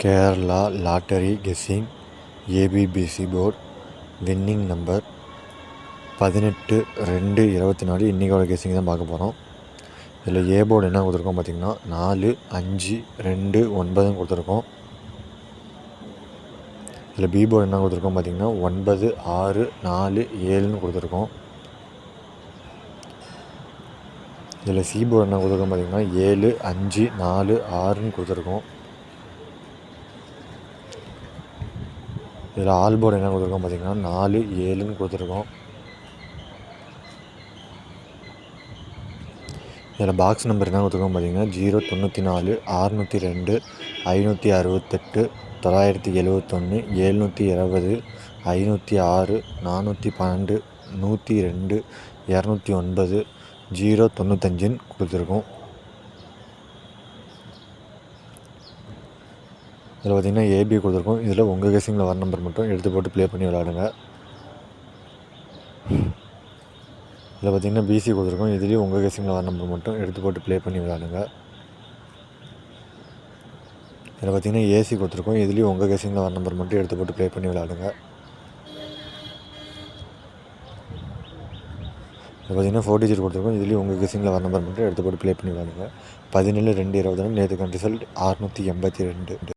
Kerala lottery guessing A B B C board winning number 18-2-24 இன்றைக்கோட guessing தான் பார்க்க போகிறோம். இதில் ஏ போர்டு என்ன கொடுத்துருக்கோம் பார்த்திங்கன்னா 4-5-2-9 கொடுத்துருக்கோம். இதில் பி போர்டு என்ன கொடுத்துருக்கோம் பார்த்திங்கன்னா 9-6-4-7 கொடுத்துருக்கோம். இதில் சி போர்டு என்ன கொடுத்துருக்கோம் பார்த்திங்கன்னா 7-5-4-6 கொடுத்துருக்கோம். இதில் ஆல் போர்டு என்ன கொடுத்துருக்கோம் பார்த்திங்கன்னா 4-7 கொடுத்துருக்கோம். இதில் பாக்ஸ் நம்பர் என்ன கொடுத்துருக்கோம் பார்த்திங்கன்னா 094-602-568-971 720 506 412 102 209 095 கொடுத்துருக்கோம். இதில் பார்த்திங்கன்னா ஏபி கொடுத்துருக்கோம். இதில் உங்கள் கெஸ்ஸிங்கில் வர நம்பர் மட்டும் எடுத்து போட்டு ப்ளே பண்ணி விளையாடுங்க. இதில் பார்த்திங்கன்னா பிசி கொடுத்துருக்கோம். இதுலேயும் உங்கள் கெஸ்ஸிங்கில் வர நம்பர் மட்டும் எடுத்து போட்டு ப்ளே பண்ணி விளையாடுங்க. இதில் பார்த்திங்கன்னா ஏசி கொடுத்துருக்கோம். இதுலேயும் உங்கள் கெஸ்ஸிங்கில் வர நம்பர் மட்டும் எடுத்து போட்டு ப்ளே பண்ணி விளையாடுங்க. இதில் பார்த்திங்கன்னா 4 டிஜிட் கொடுத்துருக்கோம். இதுலேயும் உங்கள் கெஸ்ஸிங்கில் வர நம்பர் மட்டும் எடுத்து போட்டு ப்ளே பண்ணி விளையாடுங்க. 17-2-20 நேற்று ரிசல்ட் 682.